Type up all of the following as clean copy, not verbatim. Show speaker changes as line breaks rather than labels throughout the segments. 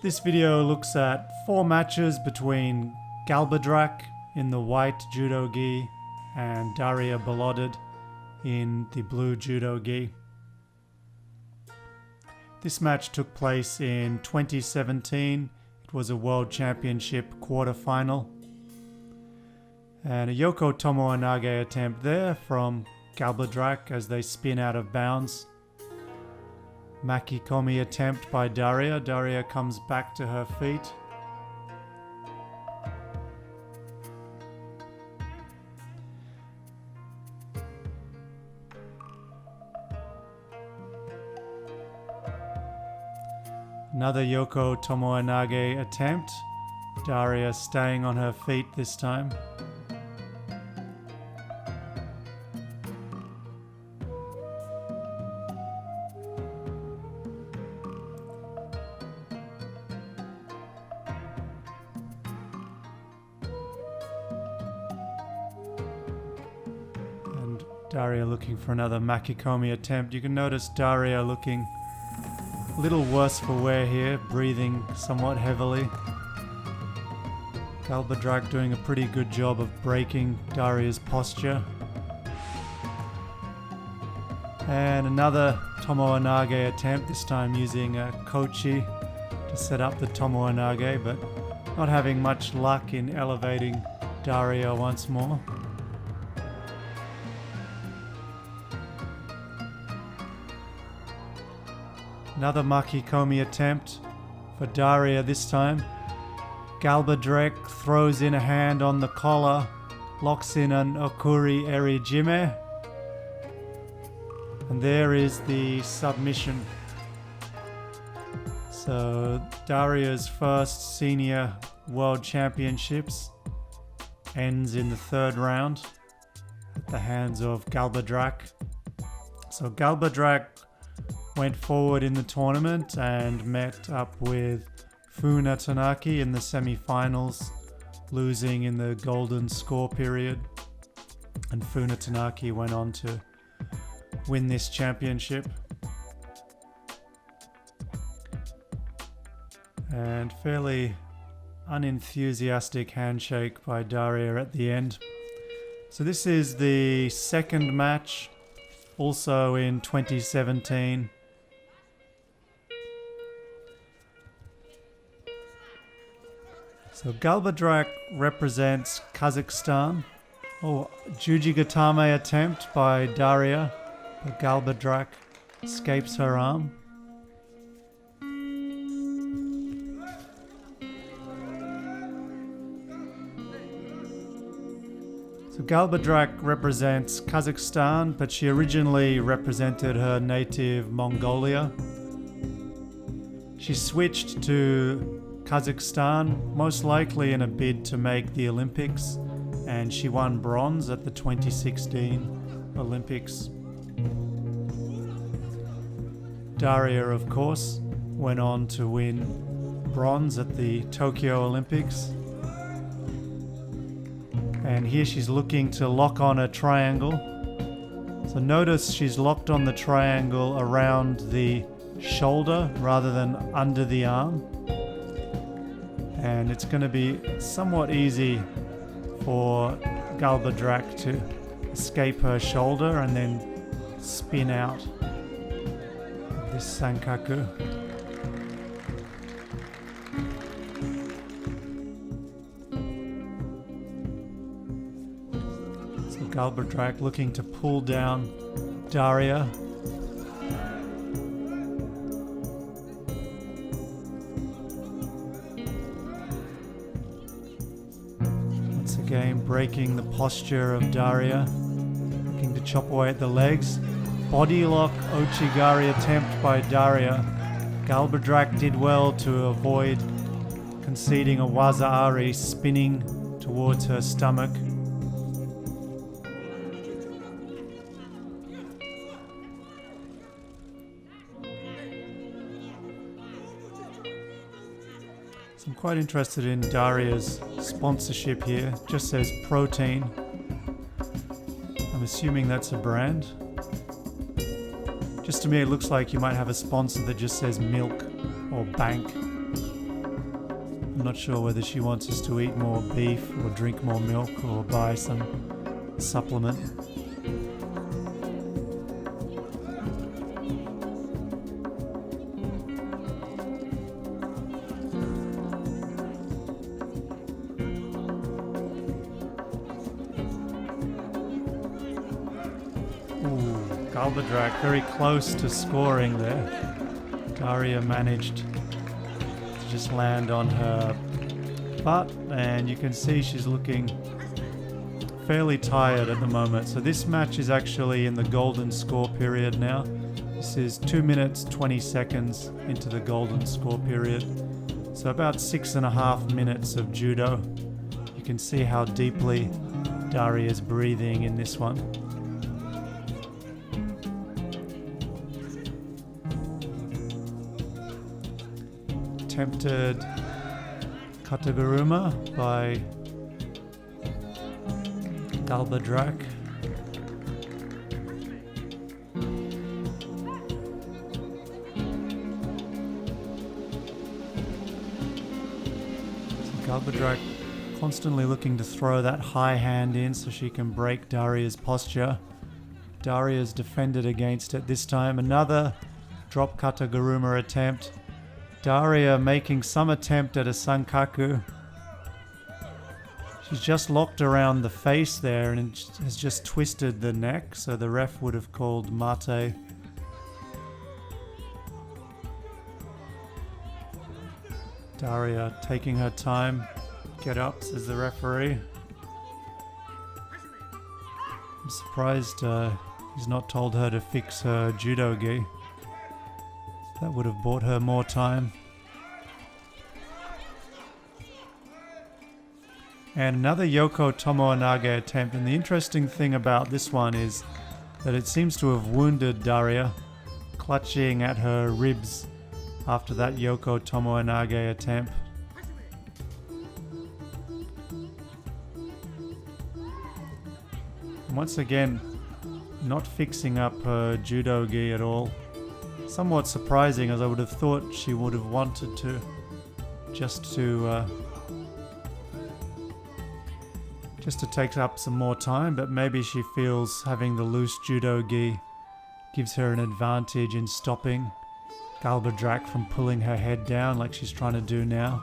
This video looks at 4 matches between Galbadrakh in the white judo gi and Daria Bilodid in the blue judo gi. This match took place in 2017. It was a World Championship quarter-final. And a Yoko Tomoanage attempt there from Galbadrakh as they spin out of bounds. Makikomi attempt by Daria. Daria comes back to her feet. Another Yoko Tomoanage attempt. Daria staying on her feet this time. Daria looking for another Makikomi attempt. You can notice Daria looking a little worse for wear here, breathing somewhat heavily. Galbadrakh doing a pretty good job of breaking Daria's posture. And another Tomoanage attempt, this time using a kochi to set up the Tomoanage, but not having much luck in elevating Daria once more. Another Makikomi attempt for Daria this time. Galbadrakh throws in a hand on the collar, locks in an okuri erijime, and there is the submission. So Daria's first senior world championships ends in the 3rd round at the hands of Galbadrakh. So Galbadrakh went forward in the tournament and met up with Funatanaki in the semi-finals, losing in the golden score period. And Funatanaki went on to win this championship. And fairly unenthusiastic handshake by Daria at the end. So this is the 2nd match, also in 2017. So Galbadrakh represents Kazakhstan. Jujigatame attempt by Daria, but Galbadrakh escapes her arm. So Galbadrakh represents Kazakhstan, but she originally represented her native Mongolia. She switched to Kazakhstan, most likely in a bid to make the Olympics, and she won bronze at the 2016 Olympics. Daria, of course, went on to win bronze at the Tokyo Olympics. And here she's looking to lock on a triangle. So notice she's locked on the triangle around the shoulder rather than under the arm. And it's going to be somewhat easy for Galbadrakh to escape her shoulder and then spin out this sankaku. So Galbadrakh looking to pull down Daria. Again, breaking the posture of Daria, looking to chop away at the legs. Body lock Ochigari attempt by Daria. Galbadrakh did well to avoid conceding a waza-ari, spinning towards her stomach. I'm quite interested in Daria's sponsorship here. It just says protein. I'm assuming that's a brand. Just to me it looks like you might have a sponsor that just says milk or bank. I'm not sure whether she wants us to eat more beef or drink more milk or buy some supplement.
Galbadrakh very close to scoring there. Daria managed to just land on her butt, and you can see she's looking fairly tired at the moment. So this match is actually in the golden score period now. This is 2 minutes 20 seconds into the golden score period. So about 6.5 minutes of judo. You can see how deeply Daria is breathing in this one. Attempted kataguruma by Galbadrakh. Galbadrakh constantly looking to throw that high hand in so she can break Daria's posture. Daria's defended against it this time. Another drop kataguruma attempt. Daria making some attempt at a sankaku. She's just locked around the face there and has just twisted the neck, so the ref would have called mate. Daria taking her time. Get up, says the referee. I'm surprised he's not told her to fix her judo gi. That would have bought her more time. And another Yoko Tomoanage attempt. And the interesting thing about this one is that it seems to have wounded Daria, clutching at her ribs after that Yoko Tomoanage attempt. And once again, not fixing up her judo gi at all. Somewhat surprising, as I would have thought she would have wanted to, just to take up some more time, but maybe she feels having the loose judo gi gives her an advantage in stopping Galbadrakh from pulling her head down like she's trying to do now.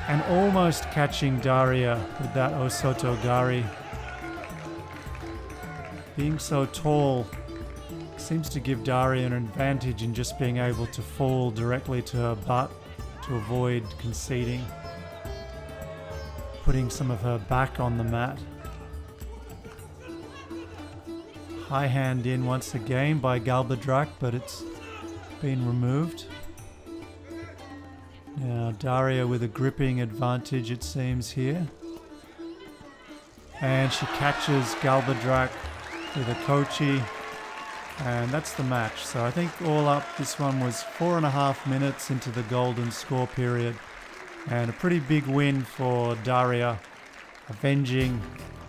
And almost catching Daria with that Osoto Gari. Being so tall seems to give Daria an advantage in just being able to fall directly to her butt to avoid conceding, putting some of her back on the mat. High hand in once again by Galbadrakh, but it's been removed. Now Daria with a gripping advantage, it seems, here. And she catches Galbadrakh with a kochi, and that's the match. So I think all up this one was 4.5 minutes into the golden score period, and a pretty big win for Daria, avenging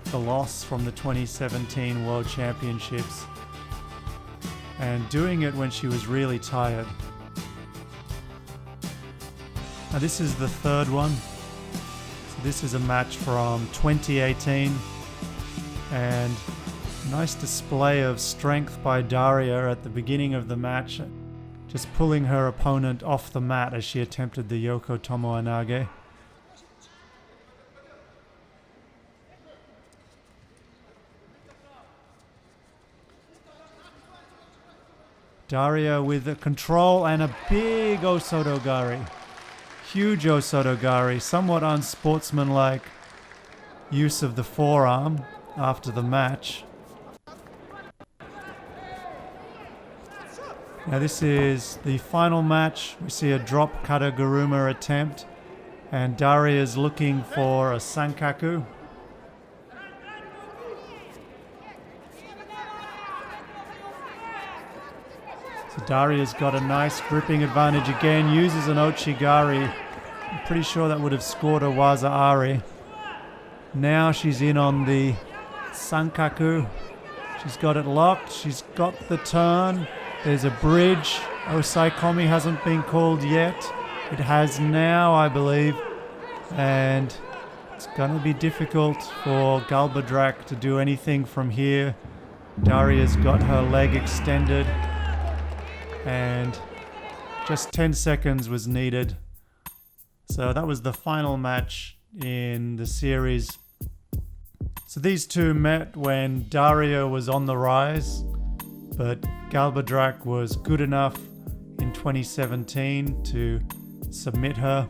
the loss from the 2017 World Championships and doing it when she was really tired. Now this is the third one. So this is a match from 2018, and nice display of strength by Daria at the beginning of the match, just pulling her opponent off the mat as she attempted the Yoko Tomoanage. Daria with a control and a big Osotogari. Huge Osotogari, somewhat unsportsmanlike use of the forearm after the match. Now this is the final match. We see a drop kataguruma attempt, and Daria is looking for a sankaku. So Daria's got a nice gripping advantage again, uses an ochigari. I'm pretty sure that would have scored a waza-ari. Now she's in on the sankaku. She's got it locked, she's got the turn. There's a bridge, Osaikomi hasn't been called yet. It has now, I believe. And it's going to be difficult for Galbadrakh to do anything from here. Daria's got her leg extended. And just 10 seconds was needed. So that was the final match in the series. So these two met when Daria was on the rise, but Galbadrakh was good enough in 2017 to submit her.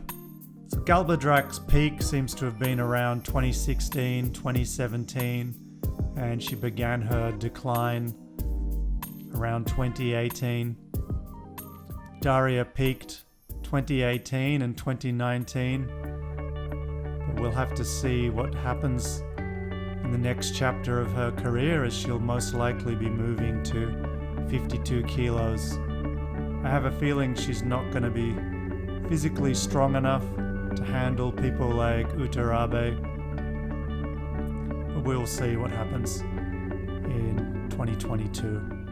So Galbadrakh's peak seems to have been around 2016, 2017, and she began her decline around 2018. Daria peaked 2018 and 2019, but we'll have to see what happens in the next chapter of her career, as she'll most likely be moving to 52 kilos. I have a feeling she's not going to be physically strong enough to handle people like Utarabe, but we'll see what happens in 2022.